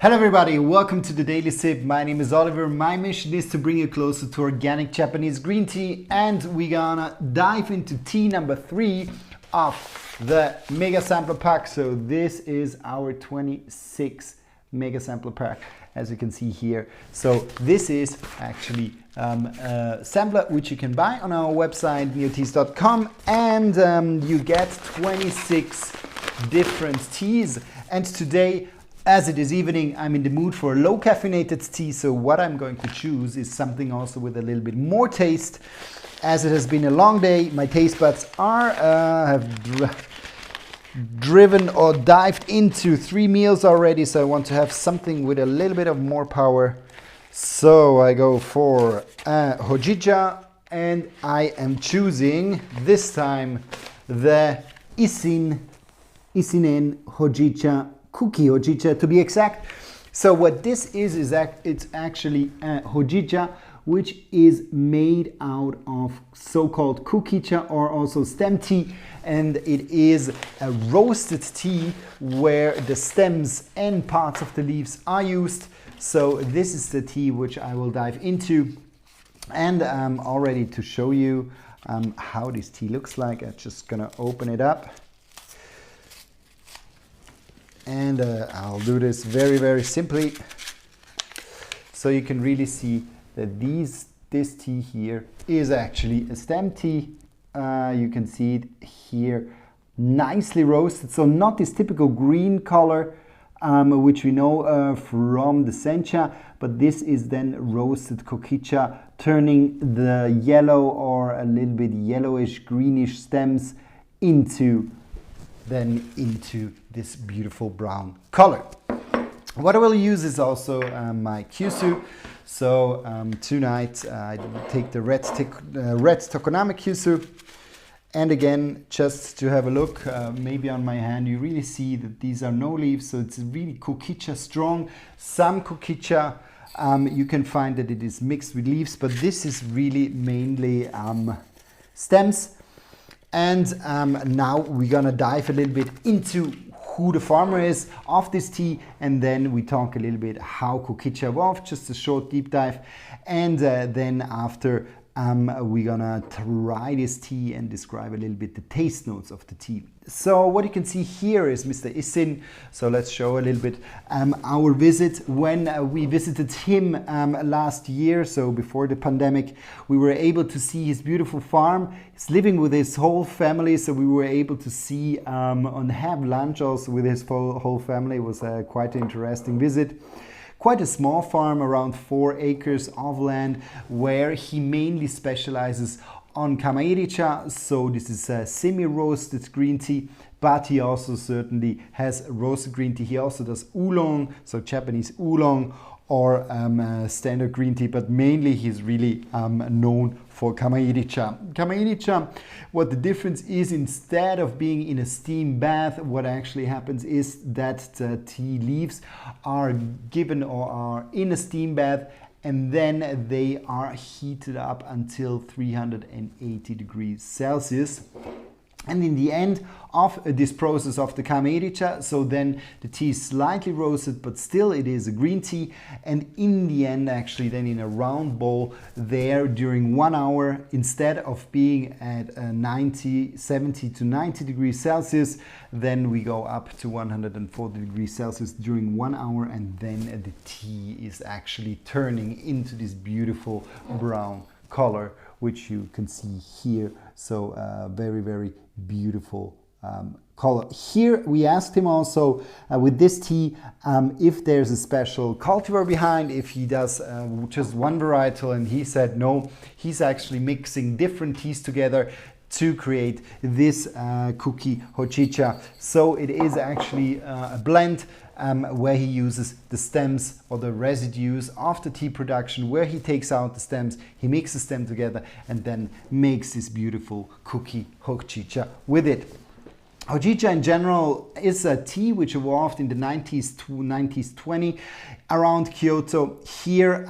Hello everybody, welcome to the Daily Sip. My name is Oliver. My mission is to bring you closer to organic Japanese green tea, and we're gonna dive into tea number 3 of the Mega Sampler Pack. So this is our 26 Mega Sampler Pack, as you can see here. So this is actually a sampler which you can buy on our website neoteas.com, and you get 26 different teas. And today, as it is evening, I'm in the mood for a low caffeinated tea, so what I'm going to choose is something also with a little bit more taste. As it has been a long day, my taste buds have driven or dived into 3 meals already, so I want to have something with a little bit of more power. So I go for Hojicha, and I am choosing this time the Issin Hojicha Kuki Hojicha to be exact. So what this is it's actually Hojicha, which is made out of so-called Kukicha or also stem tea, and it is a roasted tea where the stems and parts of the leaves are used. So this is the tea which I will dive into, and I'm all ready to show you how this tea looks like. I'm just gonna open it up. And I'll do this very simply, so you can really see that this tea here is actually a stem tea. You can see it here, nicely roasted, so not this typical green color which we know from the sencha, but this is then roasted Kukicha, turning the yellow or a little bit yellowish greenish stems into this beautiful brown color. What I will use is also my Kyusu. So tonight I take the red Tokonami Kyusu, and again, just to have a look, maybe on my hand you really see that these are no leaves, so it's really Kukicha strong. Some Kukicha you can find that it is mixed with leaves, but this is really mainly stems. And now we're gonna dive a little bit into who the farmer is of this tea, and then we talk a little bit how Kukicha evolved, just a short deep dive, and then after we're gonna try this tea and describe a little bit the taste notes of the tea. So what you can see here is Mr. Issin. So let's show a little bit our visit when we visited him last year. So before the pandemic, we were able to see his beautiful farm. He's living with his whole family, so we were able to see and have lunch also with his whole family. It was quite an interesting visit. Quite a small farm, around 4 acres of land, where he mainly specializes on Kamairicha. So this is a semi-roasted green tea, but he also certainly has roasted green tea. He also does oolong, so Japanese oolong, or standard green tea, but mainly he's really known for Kamairicha. Kamairicha, what the difference is, instead of being in a steam bath, what actually happens is that the tea leaves are given or are in a steam bath, and then they are heated up until 380 degrees Celsius. And in the end of this process of the Kamairicha, so then the tea is slightly roasted, but still it is a green tea. And in the end, actually then in a round bowl there during 1 hour, instead of being at 70 to 90 degrees Celsius, then we go up to 140 degrees Celsius during 1 hour, and then the tea is actually turning into this beautiful brown color, which you can see here. So very beautiful color. Here we asked him also with this tea if there's a special cultivar behind, if he does just one varietal, and he said no, he's actually mixing different teas together to create this Kuki Hojicha. So it is actually a blend where he uses the stems or the residues of the tea production, where he takes out the stems, he mixes them together, and then makes this beautiful Kuki Hojicha with it. Hojicha in general is a tea which evolved in the 90s 20 around Kyoto. Here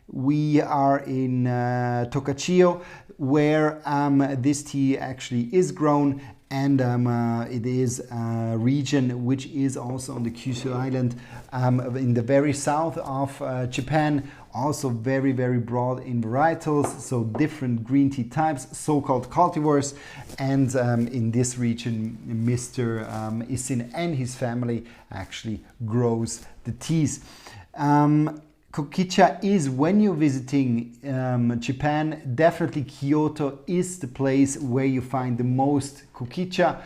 we are in Tokachiyo, where this tea actually is grown, And it is a region which is also on the Kyushu Island in the very south of Japan. Also very, very broad in varietals, so different green tea types, so-called cultivars. And in this region, Mr. Issin and his family actually grows the teas. Hojicha is, when you're visiting Japan, definitely Kyoto is the place where you find the most Hojicha,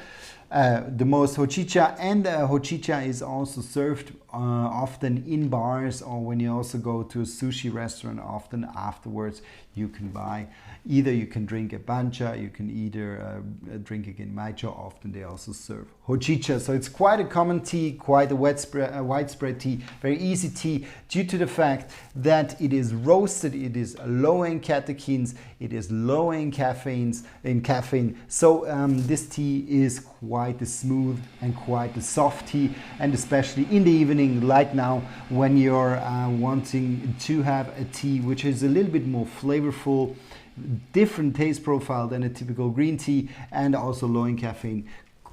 and Hojicha is also served often in bars, or when you also go to a sushi restaurant, often afterwards you can buy, either you can drink a bancha, you can either drink again maicho, often they also serve Hojicha. So it's quite a common tea, quite a widespread tea, very easy tea, due to the fact that it is roasted, it is low in catechins, it is low in caffeine. So this tea is quite a smooth and quite a soft tea, and especially in the evening, like now, when you're wanting to have a tea which is a little bit more flavorful, different taste profile than a typical green tea, and also low in caffeine,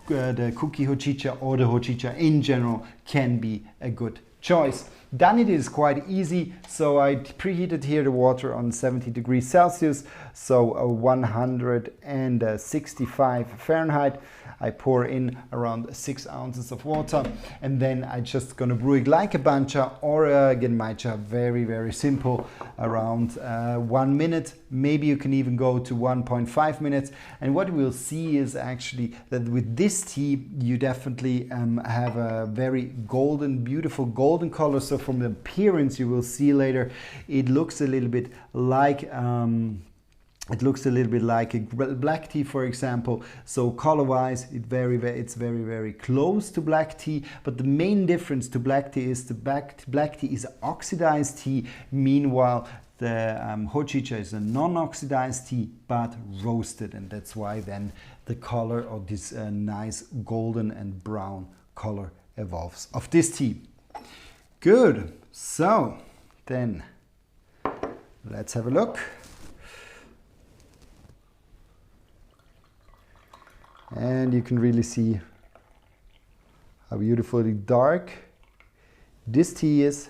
the Kuki Hojicha or the Hojicha in general can be a good choice. Done it is quite easy, so I preheated here the water on 70 degrees Celsius, so 165 Fahrenheit. I pour in around 6 ounces of water, and then I just gonna brew it like a bancha or a genmaicha, very, very simple, around 1 minute. Maybe you can even go to 1.5 minutes. And what we'll see is actually that with this tea, you definitely have a very golden, beautiful golden color. So from the appearance, you will see later, it looks a little bit like a black tea, for example. So color-wise, it's very, very close to black tea. But the main difference to black tea is the black tea is oxidized tea. Meanwhile, the Hojicha is a non-oxidized tea, but roasted, and that's why then the color of this nice golden and brown color evolves of this tea. Good. So then let's have a look. And you can really see how beautifully dark this tea is.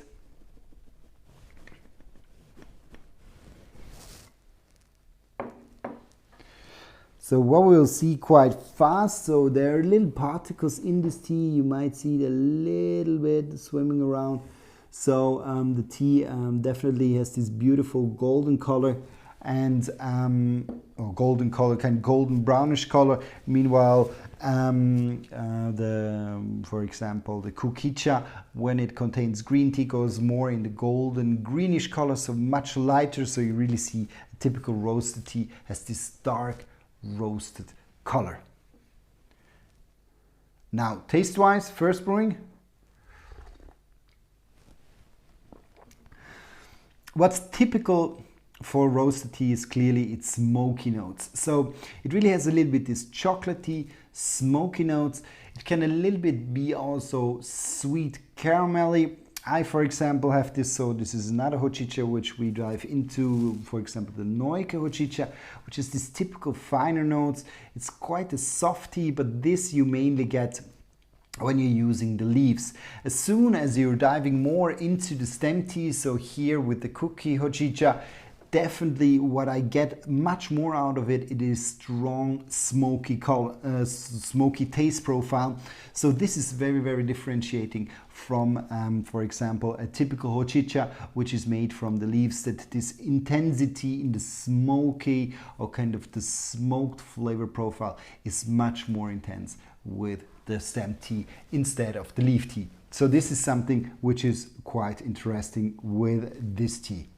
So what we'll see quite fast, so there are little particles in this tea. You might see it a little bit swimming around. So the tea definitely has this beautiful golden color, and or golden color, kind of golden brownish color. Meanwhile, for example, the Hojicha, when it contains green tea, goes more in the golden greenish color, so much lighter. So you really see a typical roasted tea has this dark roasted color. Now, taste-wise, first brewing. What's typical for roasted tea is clearly its smoky notes. So it really has a little bit this chocolatey, smoky notes. It can a little bit be also sweet caramelly. I, for example, have this, so this is another Hojicha which we dive into, for example, the Noike Hojicha, which is this typical finer notes. It's quite a soft tea, but this you mainly get when you're using the leaves. As soon as you're diving more into the stem tea, so here with the Kuki Hojicha, definitely what I get much more out of it, it is strong smoky taste profile. So this is very, very differentiating from, for example, a typical Hojicha, which is made from the leaves, that this intensity in the smoky or kind of the smoked flavor profile is much more intense with the stem tea instead of the leaf tea. So this is something which is quite interesting with this tea.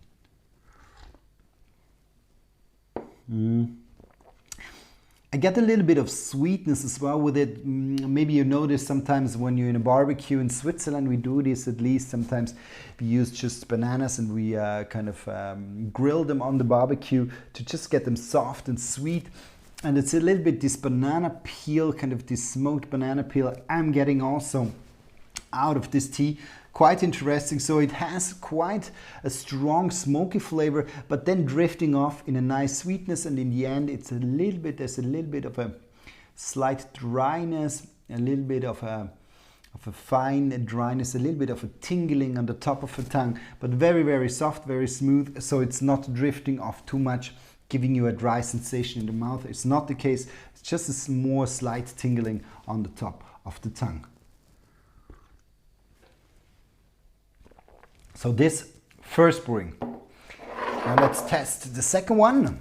I get a little bit of sweetness as well with it. Maybe you notice sometimes when you're in a barbecue in Switzerland, we do this at least. Sometimes we use just bananas and we kind of grill them on the barbecue to just get them soft and sweet. And it's a little bit this banana peel, kind of this smoked banana peel I'm getting also out of this tea. Quite interesting. So it has quite a strong smoky flavor, but then drifting off in a nice sweetness, and in the end it's a little bit, there's a little bit of a slight dryness, a little bit of a fine dryness, a little bit of a tingling on the top of the tongue, but very, very soft, very smooth, so it's not drifting off too much, giving you a dry sensation in the mouth. It's not the case. It's just a more slight tingling on the top of the tongue. So this first brewing. Now let's test the second one.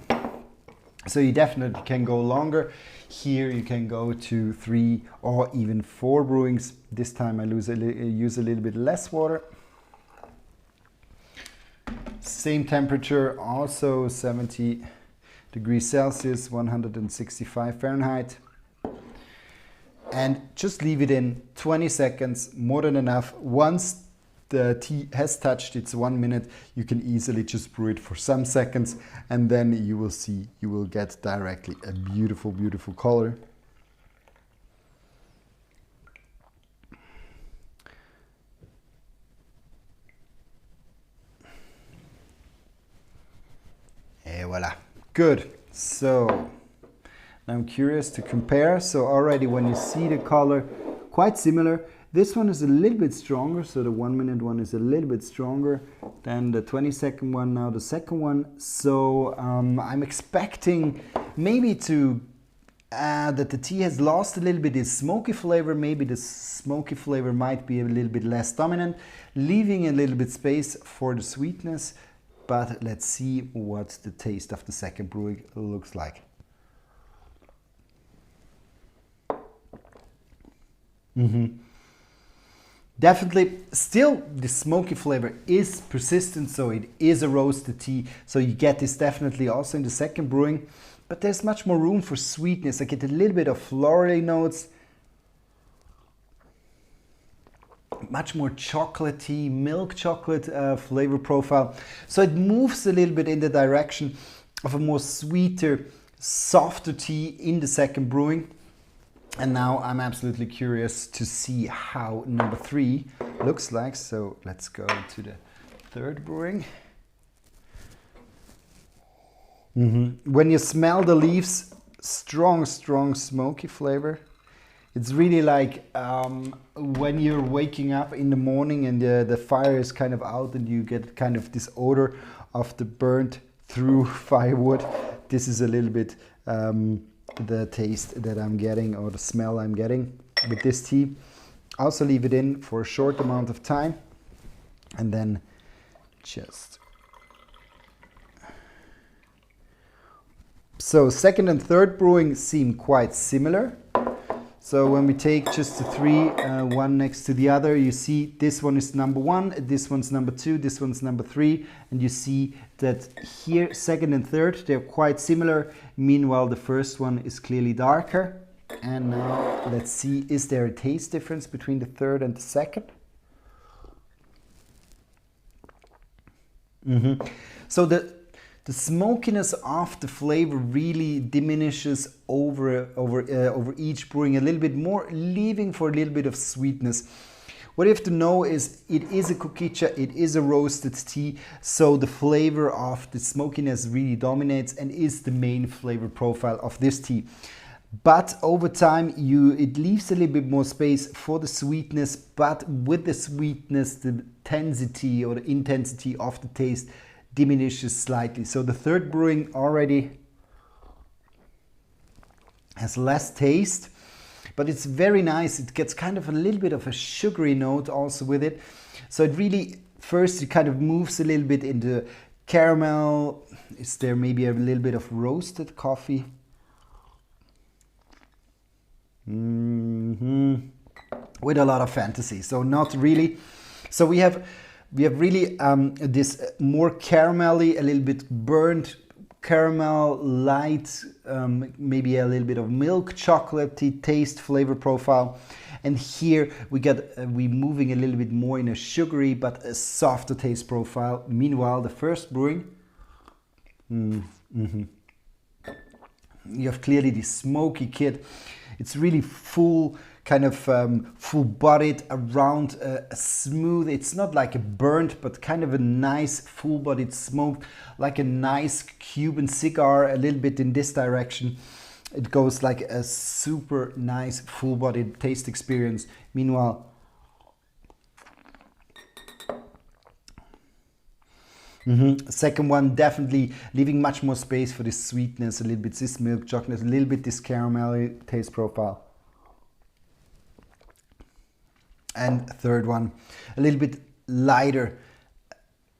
So you definitely can go longer. Here you can go to 3 or even 4 brewings. This time I use a little bit less water. Same temperature, also 70 degrees Celsius, 165 Fahrenheit. And just leave it in 20 seconds, more than enough. Once the tea has touched its 1 minute, you can easily just brew it for some seconds, and then you will see, you will get directly a beautiful, beautiful color. Et voila, good. So now I'm curious to compare. So already when you see the color, quite similar. This one is a little bit stronger, so the 1 minute one is a little bit stronger than the 20-second one, now the second one. So I'm expecting maybe that the tea has lost a little bit its smoky flavor. Maybe the smoky flavor might be a little bit less dominant, leaving a little bit space for the sweetness. But let's see what the taste of the second brewing looks like. Definitely, still the smoky flavor is persistent, so it is a roasted tea. So you get this definitely also in the second brewing, but there's much more room for sweetness. I get a little bit of floral notes, much more chocolatey, milk chocolate flavor profile. So it moves a little bit in the direction of a more sweeter, softer tea in the second brewing. And now I'm absolutely curious to see how number 3 looks like. So let's go to the third brewing. When you smell the leaves, strong, strong smoky flavor. It's really like when you're waking up in the morning and the fire is kind of out and you get kind of this odor of the burnt through firewood. This is a little bit the taste that I'm getting, or the smell I'm getting with this tea. Also leave it in for a short amount of time and then just... So second and third brewing seem quite similar. So when we take just the 3, one next to the other, you see this one is number 1, this one's number 2, this one's number 3, and you see that here second and third, they're quite similar. Meanwhile, the first one is clearly darker. And now let's see, is there a taste difference between the third and the second? So the smokiness of the flavor really diminishes over each brewing a little bit more, leaving for a little bit of sweetness. What you have to know is it is a Hojicha, it is a roasted tea, so the flavor of the smokiness really dominates and is the main flavor profile of this tea. But over time, it leaves a little bit more space for the sweetness, but with the sweetness, the intensity or the intensity of the taste diminishes slightly. So the third brewing already has less taste, but it's very nice. It gets kind of a little bit of a sugary note also with it. So it really, first it kind of moves a little bit into caramel. Is there maybe a little bit of roasted coffee? With a lot of fantasy. So not really. So we have really this more caramelly, a little bit burnt caramel, light, maybe a little bit of milk chocolatey taste flavor profile. And here we moving a little bit more in a sugary but a softer taste profile. Meanwhile, the first brewing, you have clearly the smoky kit. It's really full, kind of full-bodied, around smooth. It's not like a burnt, but kind of a nice full-bodied smoke, like a nice Cuban cigar, a little bit in this direction. it goes like a super nice full-bodied taste experience. Meanwhile, second one definitely leaving much more space for this sweetness, a little bit this milk chocolate, a little bit this caramel taste profile. And third one, a little bit lighter,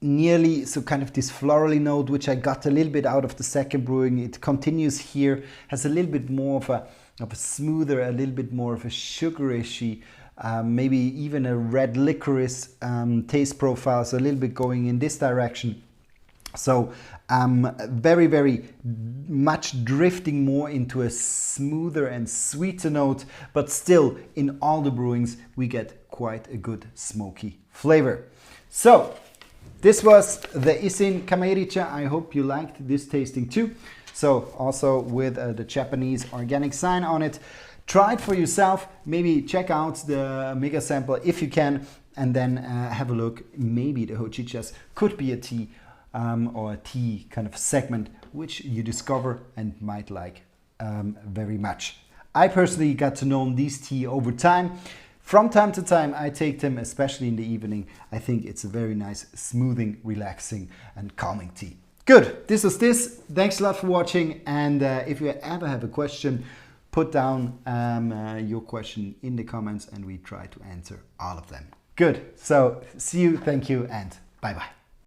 nearly so kind of this florally note, which I got a little bit out of the second brewing. It continues here, has a little bit more of a smoother, a little bit more of a sugarishy, maybe even a red licorice taste profile, so a little bit going in this direction. So very, very much drifting more into a smoother and sweeter note, but still in all the brewings we get quite a good smoky flavor. So this was the Issin Kamericha. I hope you liked this tasting too. So also with the Japanese organic sign on it. Try it for yourself, maybe check out the mega sample if you can, and then have a look. Maybe the Hojichas could be a tea or a tea kind of segment which you discover and might like very much. I personally got to know these tea over time. From time to time I take them, especially in the evening. I think it's a very nice, smoothing, relaxing and calming tea. Good, this was this. Thanks a lot for watching, and if you ever have a question, put down your question in the comments and we try to answer all of them. Good, so see you, thank you, and bye-bye.